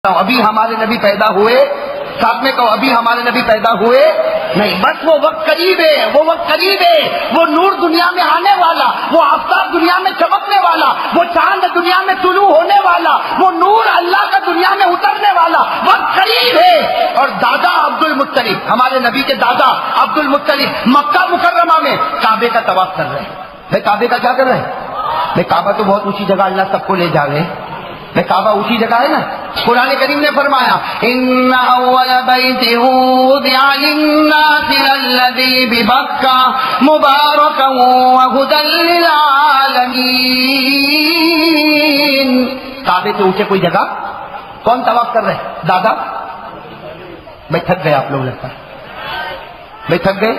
ابھی ہمارے نبی پیدا ہوئے، ساتھ میں کہو ابھی ہمارے نبی پیدا ہوئے نہیں، بس وہ وقت قریب ہے، وہ وقت قریب ہے، وہ نور دنیا میں آنے والا، وہ آفتاب دنیا میں چمکنے والا، وہ چاند دنیا میں طلوع ہونے والا، وہ نور اللہ کا دنیا میں اترنے والا وقت قریب ہے۔ اور دادا عبد المطلب، ہمارے نبی کے دادا عبد المطلب مکہ مکرمہ میں کعبے کا طواف کر رہے ہیں۔ بھائی کعبے کا کیا کر رہے ہیں؟ بھائی کعبہ تو بہت اونچی جگہ، اللہ سب کو لے جاوے، میں کعبہ اونچی جگہ ہے نا۔ قرآن کریم نے فرمایا ان اول بیت وضع للناس للذی ببکہ مبارکا وہدی للعالمین۔ کعبے سے اونچے کوئی جگہ کون طواف کر رہے ہیں؟ دادا۔ بھائی تھک گئے آپ لوگ، لگتا ہے بھائی تھک گئے۔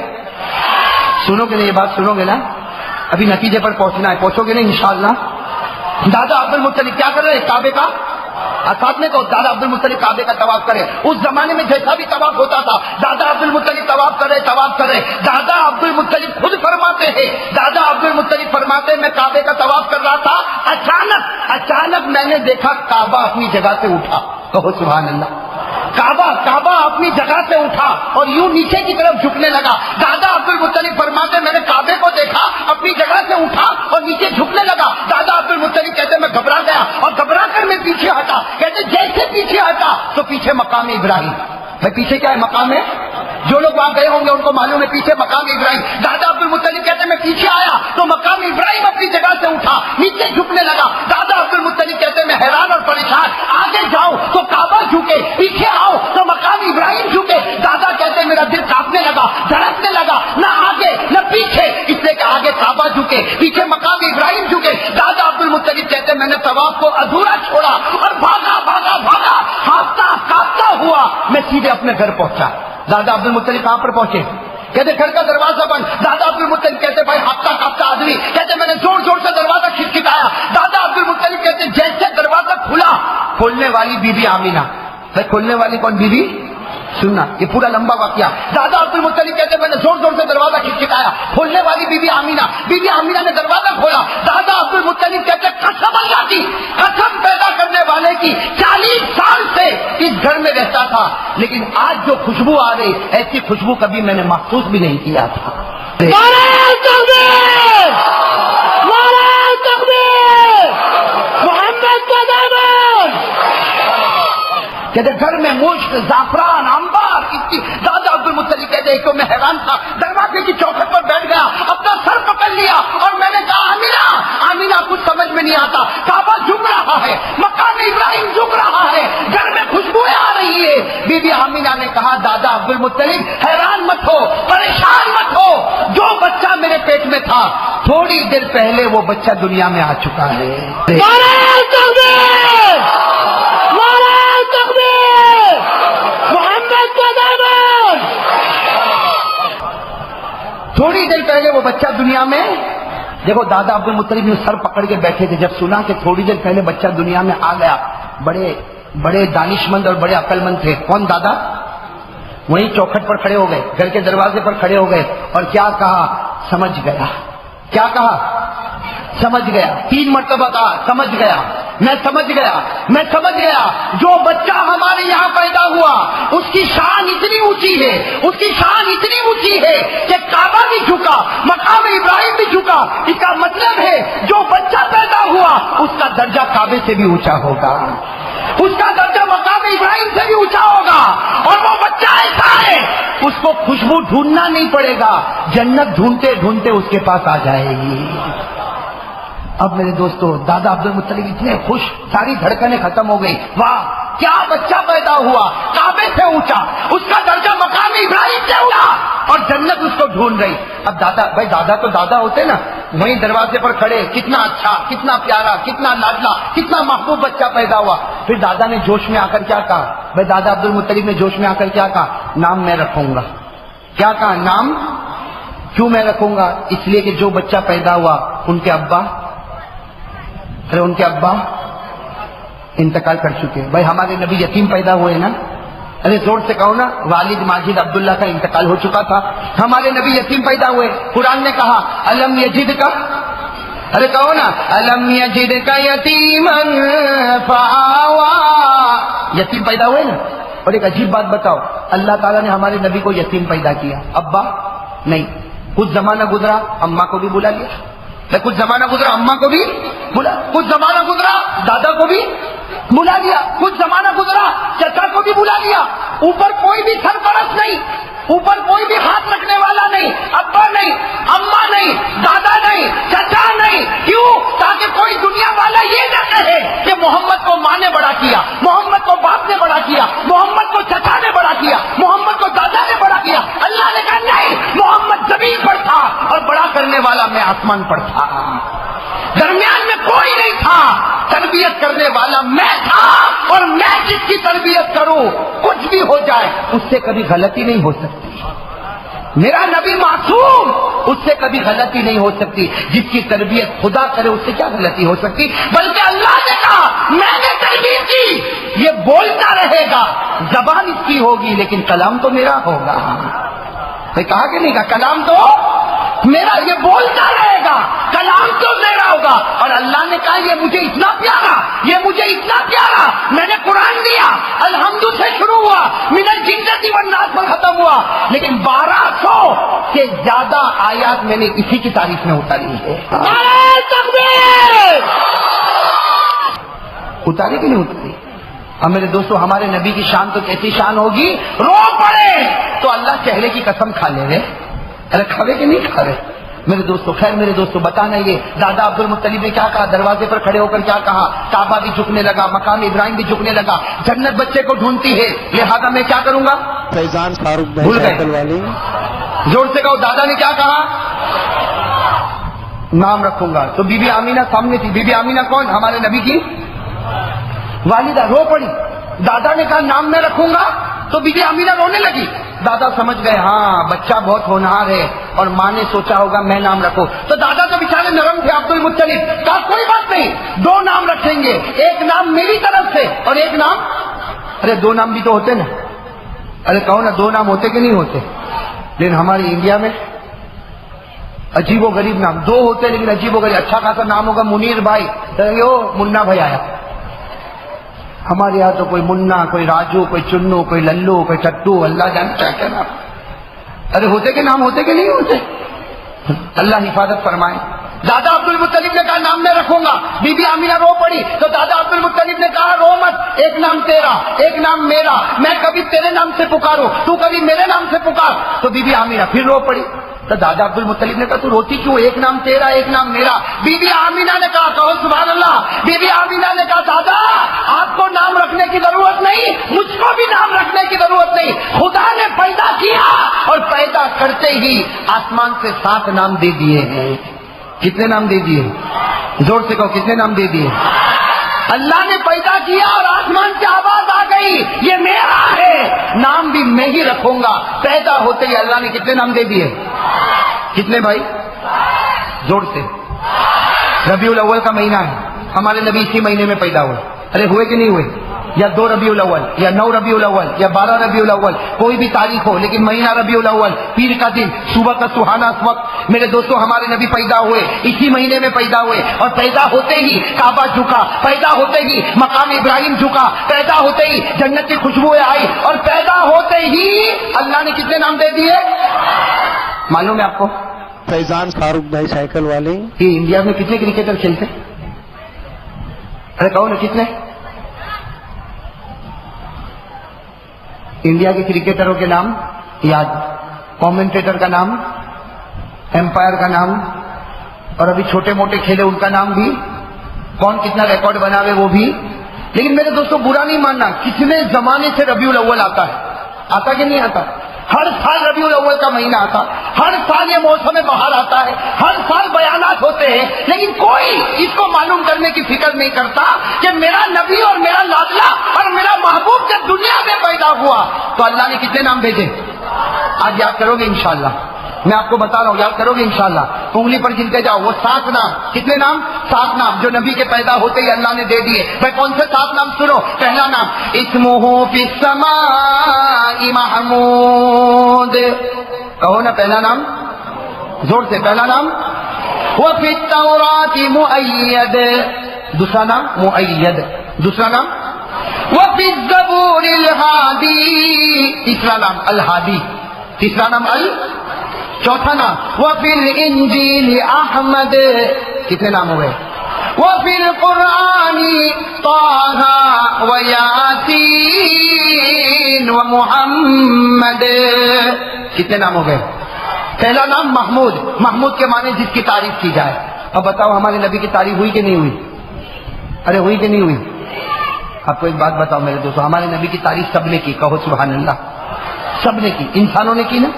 سنو گے نا یہ بات، سنو گے نا، ابھی نتیجے پر پہنچنا ہے، پہنچو گے نا انشاءاللہ۔ دادا عبد المطلب کیا کر رہے ہیں؟ کعبے کا، ساتھ میں تو دادا عبد المطلب کعبے کا طواف کرے۔ اس زمانے میں جیسا بھی طواف ہوتا تھا، دادا عبد المطلب طواف کرے، طواف کرے۔ دادا عبد المطلب خود فرماتے ہیں، دادا عبد المطلب فرماتے ہیں میں کعبے کا طواف کر رہا تھا، اچانک میں نے دیکھا کعبہ اپنی جگہ سے اٹھا۔ کہو سبحان اللہ۔ کعبہ اپنی جگہ سے اٹھا اور یوں نیچے کی طرف جھکنے لگا۔ دادا عبد المطلب فرماتے میں نے کعبے کو دیکھا، اپنی جگہ سے اٹھا اور نیچے جھکنے لگا۔ دادا عبد المطلب کہتے میں گھبرا گیا اور گھبرا کر میں پیچھے ہٹا۔ کہتے جیسے پیچھے ہٹا تو پیچھے مقام ابراہیم۔ بھائی پیچھے کیا ہے؟ مقام ہے۔ جو لوگ وہاں گئے ہوں گے ان کو معلوم ہے پیچھے مقام ابراہیم۔ دادا عبد المطلب کہتے میں پیچھے آیا تو مقام ابراہیم اپنی جگہ سے اٹھا، نیچے جھکنے لگا۔ دادا عبد المطلب کہتے میں حیران اور پریشان، آگے جاؤ تو کعبہ جھکے، پیچھے آؤ تو مقام ابراہیم جھکے۔ دادا کہتے میرا دل کانپنے لگا، دھڑکنے لگا، نہ آگے نہ پیچھے، اس لیے کہ آگے کعبہ جھکے، پیچھے مقام ابراہیم جھکے۔ دادا عبد المطلب کہتے میں نے طواف کو ادھورا چھوڑا اور بھاگا ہانپتا کانپتا ہوا میں سیدھے اپنے گھر پہنچا۔ دادا عبد المطلب کہاں پر پہنچے؟ کہتے گھر کا دروازہ بند۔ دادا عبد المطلب کہتے بھائی ہانپتا کانپتا آدمی، کہتے میں نے زور سے دروازہ کھٹکھٹایا۔ دادا عبد المطلب کہتے جیسے دروازہ کھلا، کھولنے والی بی بی آمینہ۔ بھائی کھولنے والی کون بی بی؟ سننا، یہ پورا لمبا واقعہ۔ دادا عبد المطلب کہتے میں نے زور سے دروازہ کھٹکھٹایا، کھولنے والی بی بی آمینہ۔ بی بی آمینہ نے دروازہ کھولا۔ دادا عبد المطلب کہتے قسم اللہ کی، قسم پیدا کرنے والے کی، 40 سال سے اس گھر میں رہتا تھا، لیکن آج جو خوشبو آ رہی ایسی خوشبو کبھی میں نے محسوس بھی نہیں کیا تھا۔ کہتے گھر میں مشک، زعفران، انبار اتنی۔ دادا عبد المطلب کہتے تو میں حیران تھا، دروازے کی چوکھٹ پر بیٹھ گیا، اپنا سر پکڑ لیا اور میں نے کہا آمینہ کچھ سمجھ میں نہیں آتا، کعبہ جھک رہا ہے، مقام ابراہیم جھک رہا ہے، گھر میں خوشبوئیں آ رہی ہے۔ بی بی آمینہ نے کہا دادا عبد المطلب حیران مت ہو، پریشان مت ہو، جو بچہ میرے پیٹ میں تھا تھوڑی دیر پہلے وہ بچہ دنیا میں آ چکا ہے۔ تھوڑی دیر پہلے وہ بچہ دنیا میں، دیکھو دادا عبد المطلب نے سر پکڑ کے بیٹھے تھے، جب سنا کہ تھوڑی دیر پہلے بچہ دنیا میں آ گیا، بڑے دانش مند اور بڑے عقل مند تھے۔ کون؟ دادا۔ وہیں چوکھٹ پر کھڑے ہو گئے، گھر کے دروازے پر کھڑے ہو گئے اور کیا کہا؟ سمجھ گیا۔ کیا کہا؟ سمجھ گیا۔ 3 مرتبہ کہا سمجھ گیا، میں سمجھ گیا، جو بچہ ہمارے یہاں پیدا ہوا اس کی شان اتنی اونچی ہے کہ کعبہ بھی جھکا، مقام ابراہیم بھی جھکا۔ اس کا مطلب ہے جو بچہ پیدا ہوا اس کا درجہ کعبے سے بھی اونچا ہوگا، اس کا درجہ مقام ابراہیم سے بھی اونچا ہوگا، اور وہ بچہ ایسا ہے اس کو خوشبو ڈھونڈنا نہیں پڑے گا، جنت ڈھونڈتے اس کے پاس آ جائے گی۔ اب میرے دوستو دادا عبد المطلب اتنے خوش، ساری دھڑکنیں ختم ہو گئی، واہ کیا بچہ پیدا ہوا، کعبے سے اونچا، اس کا درجہ مقام ابراہیم سے اونچا، اور جنت اس کو ڈھونڈ رہی۔ اب دادا تو دادا ہوتے نا، وہیں دروازے پر کھڑے، کتنا اچھا، کتنا پیارا، کتنا لاڈلا، کتنا محبوب بچہ پیدا ہوا۔ پھر دادا نے جوش میں آ کر کیا کہا؟ بھائی دادا عبد المطلب نے جوش میں آ کر کیا کہا؟ نام میں رکھوں گا۔ کیا کہا؟ نام کیوں میں رکھوں گا؟ اس لیے کہ جو بچہ پیدا ہوا ان کے ابا انتقال کر چکے۔ بھائی ہمارے نبی یتیم پیدا ہوئے نا، ارے زور سے کہو نا، والد ماجد عبداللہ کا انتقال ہو چکا تھا، ہمارے نبی یتیم پیدا ہوئے۔ قرآن نے کہا الم یجد کا ارے کہو نا الم یجدک یتیما فآوا. یتیم پیدا ہوئے نا. اور ایک عجیب بات بتاؤ, اللہ تعالیٰ نے ہمارے نبی کو یتیم پیدا کیا, ابا نہیں. کچھ زمانہ گزرا اماں کو بھی بلا لیا, کچھ زمانہ گزرا اماں کو بھی بلا, کچھ زمانہ گزرا دادا کو بھی بلا لیا, کچھ زمانہ گزرا چچا کو بھی بلا لیا. اوپر کوئی بھی سرپرست نہیں, اوپر کوئی بھی ہاتھ رکھنے والا نہیں, ابا نہیں, اماں نہیں, دادا نہیں, چچا نہیں. کیوں؟ تاکہ کوئی دنیا والا یہ نہ کہے کہ محمد کو ماں نے بڑا کیا, محمد کو باپ نے بڑا کیا, محمد کو چچا نے بڑا کیا, محمد کو دادا نے بڑا کیا. اللہ نے کہا نہیں, محمد زمین پر تھا اور بڑا کرنے والا میں آسمان پر تھا, درمیان میں کوئی نہیں تھا. تربیت کرنے والا میں تھا, اور میں جس کی تربیت کروں کچھ بھی ہو جائے اس سے کبھی غلطی نہیں ہو سکتی. میرا نبی معصوم, اس سے کبھی غلطی نہیں ہو سکتی. جس کی تربیت خدا کرے اس سے کیا غلطی ہو سکتی. بلکہ اللہ نے کہا میں نے تربیت کی, یہ بولتا رہے گا, زبان اس کی ہوگی لیکن کلام تو میرا ہوگا. کہا کہ نہیں کہا کلام تو میرا, یہ بولتا رہے گا, کلام تو میرا ہوگا. اور اللہ نے کہا یہ مجھے اتنا پیارا, یہ مجھے اتنا پیارا, میں نے قرآن دیا, الحمد سے شروع ہوا, من الجنۃ والناس پر ختم ہوا, لیکن 1200 سے زیادہ آیات میں نے اسی کی تعریف میں اتاری ہے. اتاری کہ نہیں اتاری؟ اور میرے دوستو ہمارے نبی کی شان تو کیسی شان ہوگی, رو پڑے تو اللہ چہرے کی قسم کھا لے رہے. ارے کھاوے کہ نہیں کھا رہے میرے دوستو؟ خیر میرے دوستو بتانا یہ دادا عبد المطلب نے کیا کہا, دروازے پر کھڑے ہو کر کیا کہا, کعبہ بھی جھکنے لگا, مقام ابراہیم بھی جھکنے لگا, جنت بچے کو ڈھونڈتی ہے, لہذا میں کیا کروں گا. فیضان فاروق بھول گئے, زور سے کہو دادا نے کیا کہا, نام رکھوں گا. تو بی بی آمینہ سامنے تھی. بی بی آمینہ کون؟ ہمارے نبی کی والدہ. رو پڑی. دادا نے کہا نام میں رکھوں گا, تو بی بی آمینہ رونے لگی. دادا سمجھ گئے ہاں بچہ بہت ہونہار ہے, اور ماں نے سوچا ہوگا میں نام رکھوں. تو دادا تو بیچارے نرم تھے, عبد المطلب کہا کوئی بات نہیں, 2 نام رکھیں گے, ایک نام میری طرف سے اور ایک نام. ارے 2 نام بھی تو ہوتے نا. ارے کہو نا 2 نام ہوتے کہ نہیں ہوتے. لیکن ہماری انڈیا میں عجیب و غریب نام 2 ہوتے, لیکن عجیب و غریب. اچھا خاصا نام ہوگا منیر بھائی, منا بھائی آیا. ہمارے یہاں تو کوئی منا, کوئی راجو, کوئی چنو, کوئی للو, کوئی ٹٹو, اللہ جانے کیا کیا نام. ارے ہوتے کے نام ہوتے کہ نہیں ہوتے. اللہ حفاظت فرمائے. دادا عبد المطلب نے کہا نام میں رکھوں گا. بی بی آمینہ رو پڑی. تو دادا عبد المطلب نے کہا رو مت, ایک نام تیرا ایک نام میرا, میں کبھی تیرے نام سے پکاروں, تو کبھی میرے نام سے پکار. تو بی بی آمینہ پھر رو پڑی. تو دادا عبد المطلب نے کہا تو روتی کیوں, ایک نام تیرا ایک نام میرا. بی بی آمینہ نے کہا کہو سبحان اللہ. بی بی آمینہ نے کہا دادا آپ کو نام رکھنے کی ضرورت نہیں, مجھ کو بھی نام رکھنے کی ضرورت نہیں. خدا نے پیدا کیا اور پیدا کرتے ہی آسمان سے 7 نام دے دیے ہیں. کتنے نام دے دیے؟ زور سے کہو کتنے نام دے دیے. اللہ نے پیدا کیا اور آسمان سے آواز آ گئی یہ میرا ہے, نام بھی میں ہی رکھوں گا. پیدا ہوتے ہی اللہ نے کتنے نام دے دیے؟ کتنے بھائی؟ زور سے. ربیع الاول کا مہینہ ہے, ہمارے نبی اسی مہینے میں پیدا ہوئے. ارے ہوئے کہ نہیں ہوئے؟ یا 2 ربیع الاول یا 9 ربیع الاول یا 12 ربیع الاول, کوئی بھی تاریخ ہو, لیکن مہینہ ربیع الاول, پیر کا دن, صبح کا سہانا وقت. میرے دوستوں ہمارے نبی پیدا ہوئے اسی مہینے میں پیدا ہوئے, اور پیدا ہوتے ہی کعبہ جھکا, پیدا ہوتے ہی مقام ابراہیم جھکا, پیدا ہوتے ہی جنت کی خوشبوئیں آئی, اور پیدا ہوتے ہی اللہ نے کتنے نام دے دیے معلوم ہے آپ کو؟ فیضان فاروق بھائی سائیکل والے. یہ انڈیا میں کتنے کرکٹر کھیلتے؟ ارے کہو نا کتنے؟ انڈیا کے کرکٹروں کے نام یاد, کامنٹیٹر کا نام, امپائر کا نام, اور ابھی چھوٹے موٹے کھیلے ان کا نام بھی, کون کتنا ریکارڈ بناوے وہ بھی. لیکن میرے دوستوں برا نہیں ماننا, کتنے زمانے سے ربیع الاول آتا ہے, آتا کہ نہیں آتا؟ ہر سال ربیع الاول کا مہینہ آتا, ہر سال یہ موسم بہار آتا ہے, ہر سال بیانات ہوتے ہیں, لیکن کوئی اس کو معلوم کرنے کی فکر نہیں کرتا کہ میرا نبی اور میرا لاڈلا اور میرا محبوب جب دنیا میں پیدا ہوا تو اللہ نے کتنے نام بھیجے. آج یاد کرو گے انشاءاللہ, میں آپ کو بتا رہا ہوں یاد کرو گے انشاءاللہ. انگلی پر گنتے جاؤ وہ 7 نام. کتنے نام؟ 7 نام جو نبی کے پیدا ہوتے ہی اللہ نے دے دیے. بھائی کون سے 7 نام سنو. پہلا نام اسمہ فی السماء محمود. کہو نا پہلا نام, زور سے, پہلا نام وفی التوراۃ مؤید، دوسرا نام مؤید، دوسرا نام وفی الزبور الہادی، تیسرا نام الہادی، تیسرا نام چوتھا نام وفی الانجیل احمد، کتنے نام ہوئے؟ وفی القرآن طہ ویاسین ومحمد، کتنے نام ہو گئے؟ پہلا نام محمود، محمود کے معنی جس کی تعریف کی جائے۔ اب بتاؤ ہمارے نبی کی تعریف ہوئی کہ نہیں ہوئی؟ ارے ہوئی کہ نہیں ہوئی؟ آپ کو ایک بات بتاؤ میرے دوستو، ہمارے نبی کی تعریف سب نے کی، کہو سبحان اللہ، سب نے کی، انسانوں نے کی نا؟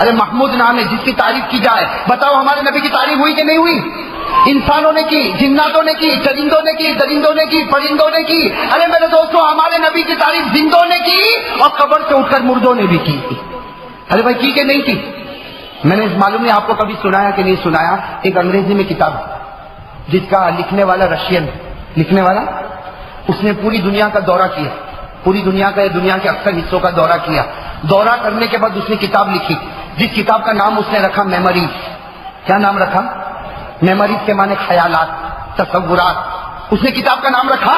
ارے محمود نام ہے جس کی تعریف کی جائے، بتاؤ ہمارے نبی کی تعریف ہوئی کہ نہیں ہوئی؟ انسانوں نے کی، جناتوں نے کی، چرندوں نے کی، درندوں نے کی، پرندوں نے کی۔ ارے میرے دوستو ہمارے نبی کی تعریف زندوں نے کی اور قبر سے اٹھ کر مردوں نے بھی کی۔ ارے بھائی کی کہ نہیں کی؟ میں نے معلوم نہیں آپ کو کبھی سنایا کہ نہیں سنایا، ایک انگریزی میں کتاب جس کا لکھنے والا رشین، لکھنے والا اس نے پوری دنیا کا دورہ کیا، پوری دنیا کا، دنیا کے اکثر حصوں کا دورہ کیا۔ دورہ کرنے کے بعد اس نے کتاب لکھی، جس کتاب کا نام اس نے رکھا میموریز۔ کیا نام رکھا؟ میموریز کے معنی خیالات، تصورات۔ اس نے کتاب کا نام رکھا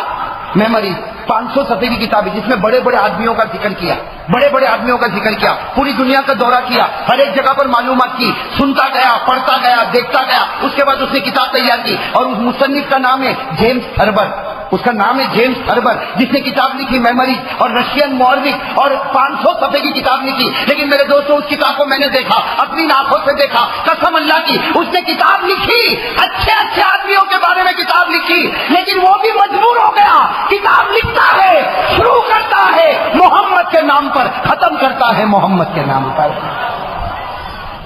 میموریز۔ 500 صفحے کی کتاب ہے جس میں بڑے بڑے آدمیوں کا ذکر کیا، بڑے بڑے آدمیوں کا ذکر کیا، پوری دنیا کا دورہ کیا، ہر ایک جگہ پر معلومات کی، سنتا گیا، پڑھتا گیا، دیکھتا گیا۔ اس کے بعد اس نے کتاب تیار کی اور اس مصنف کا نام ہے جیمز ہربر، اس کا نام ہے جیمز ہربر، جس نے کتاب لکھی میموریز، اور رشین مورخ، اور 500 صفحے کی کتاب لکھی۔ لیکن میرے دوستوں اس کتاب کو میں نے دیکھا، اپنی آنکھوں سے دیکھا، قسم اللہ کی، اس نے کتاب لکھی، اچھے اچھے آدمیوں کے بارے میں کتاب لکھی، لیکن وہ بھی مجبور ہو گیا۔ کتاب لکھتا ہے، شروع کرتا ہے محمد کے نام پر، ختم کرتا ہے محمد کے نام پر۔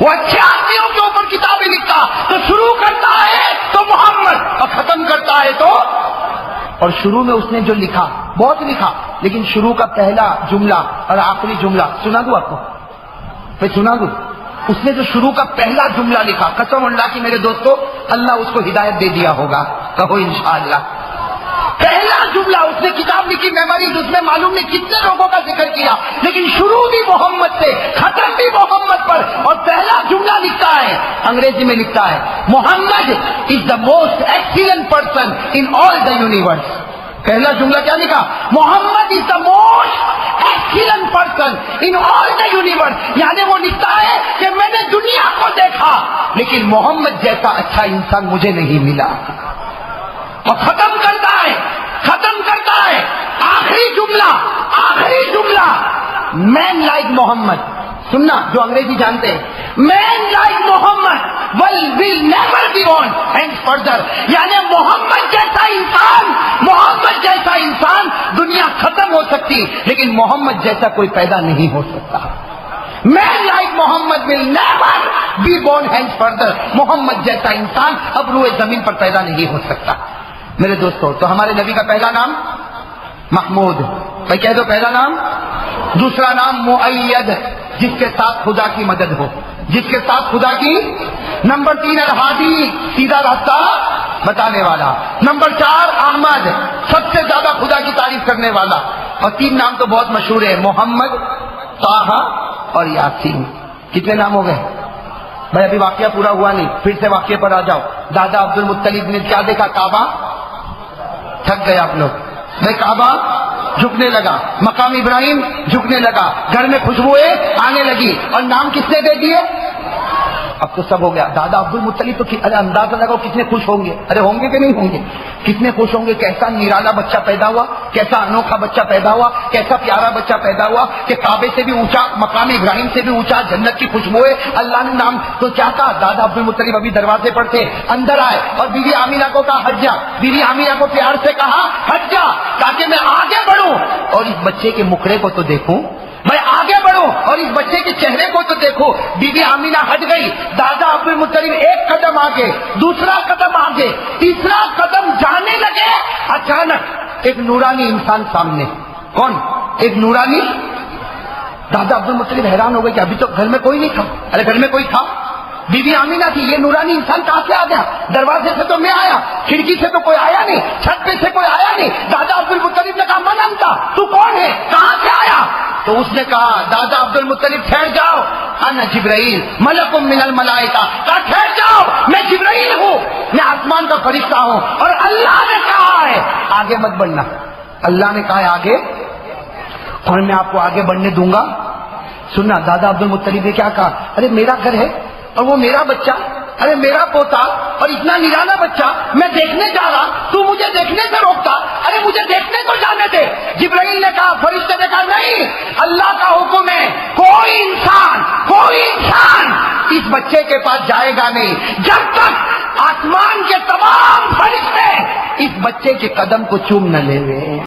وہ اچھے آدمیوں کے اوپر کتابیں لکھتا، تو شروع کرتا ہے تو محمد اور ختم کرتا ہے تو، اور شروع میں اس نے جو لکھا بہت لکھا، لیکن شروع کا پہلا جملہ اور آخری جملہ سنا دوں آپ کو؟ میں سنا دوں؟ اس نے جو شروع کا پہلا جملہ لکھا، قسم اللہ کی میرے دوستو اللہ اس کو ہدایت دے دیا ہوگا، کہو انشاءاللہ۔ پہلا جملہ اس نے کتاب لکھی میموریز، اس میں معلوم نہیں کتنے لوگوں کا ذکر کیا، لیکن شروع بھی محمد سے، ختم بھی محمد پر، اور پہلا جملہ لکھتا ہے، انگریزی میں لکھتا ہے، Muhammad is the most excellent person in all the universe. پہلا جملہ کیا لکھا؟ Muhammad is the most excellent person in all the universe, یعنی وہ لکھتا ہے کہ میں نے دنیا کو دیکھا لیکن محمد جیسا اچھا انسان مجھے نہیں ملا، اور ختم کرتا ہے آخری جملہ مین لائک محمد۔ سننا جو انگریزی جانتے ہیں، man like Muhammad will never be born and further, یعنی محمد جیسا انسان دنیا ختم ہو سکتی لیکن محمد جیسا کوئی پیدا نہیں ہو سکتا۔ Man like Muhammad will never be born and further, Muhammad جیسا انسان اب روئے زمین پر پیدا نہیں ہو سکتا۔ میرے دوستو تو ہمارے نبی کا پہلا نام محمود، میں کہہ دو پہلا نام، دوسرا نام مؤید، جس کے ساتھ خدا کی مدد ہو، جس کے ساتھ خدا کی۔ نمبر 3 الہادی، سیدھا راستہ بتانے والا۔ نمبر 4 احمد، سب سے زیادہ خدا کی تعریف کرنے والا۔ اور 3 نام تو بہت مشہور ہے، محمد، طہ اور یاسین۔ کتنے نام ہو گئے بھائی؟ ابھی واقعہ پورا ہوا نہیں، پھر سے واقعے پر آ جاؤ۔ دادا عبد المطلب نے کیا دیکھا؟ کعبہ، تھک گئے آپ لوگ، میں کعبہ جھکنے لگا، مقام ابراہیم جھکنے لگا، گھر میں خوشبوئیں آنے لگی، اور نام کس نے دے دیے؟ اب تو سب ہو گیا۔ دادا عبد المطلب تو ارے اندازہ لگاؤ کتنے خوش ہوں گے، ارے ہوں گے کہ نہیں ہوں گے؟ کتنے خوش ہوں گے، کیسا نرالا بچہ پیدا ہوا، کیسا انوکھا بچہ پیدا ہوا، کیسا پیارا بچہ پیدا ہوا کہ کعبے سے بھی اونچا، مقام ابراہیم سے بھی اونچا، جنت کی خوشبوئیں، اللہ نے نام تو کیا کہا؟ دادا عبد المطلب ابھی دروازے پر تھے، اندر آئے اور بیوی آمینہ کو کہا ہٹ جا، بیوی آمینہ کو پیار سے کہا ہٹ جا تاکہ میں آگے بڑھوں اور اس بچے کے مکھڑے کو تو دیکھوں، میں آگے بڑھوں اور اس بچے کے چہرے کو تو دیکھو۔ بی بی آمینہ ہٹ گئی، دادا عبد المطلب ایک قدم آگے، دوسرا قدم آگے، تیسرا قدم جانے لگے، اچانک ایک نورانی انسان سامنے۔ کون؟ ایک نورانی۔ دادا عبد المطلب حیران ہو گئے کہ ابھی تو گھر میں کوئی نہیں تھا۔ ارے گھر میں کوئی تھا، بی بی آمینہ تھی، یہ نورانی انسان کہاں سے آ گیا؟ دروازے سے تو میں آیا، کھڑکی سے تو کوئی آیا نہیں، چھت پہ سے کوئی آیا نہیں۔ دادا عبد المطلب نے کہا من انت، تو کون ہے، کہاں سے آیا؟ تو اس نے کہا دادا عبد المطلب ٹھہر جاؤ، انا جبرائیل ملک من الملائکہ، کہا ٹھہر جاؤ، میں جبرائیل ہوں، میں آسمان کا فرشتہ ہوں، اور اللہ نے کہا ہے آگے مت بڑھنا، اللہ نے کہا ہے آگے، اور میں آپ کو آگے بڑھنے دوں گا۔ سننا، دادا عبد المطلب نے کیا کہا، ارے میرا گھر ہے اور وہ میرا بچہ، ارے میرا پوتا اور اتنا نرالا بچہ، میں دیکھنے جا رہا، تو مجھے دیکھنے سے روکتا، ارے مجھے دیکھنے تو جانے دے۔ جبرائیل نے کہا، فرشتے نے کہا نہیں، اللہ کا حکم ہے، کوئی انسان اس بچے کے پاس جائے گا نہیں جب تک آسمان کے تمام فرشتے اس بچے کے قدم کو چوم نہ لے لیں۔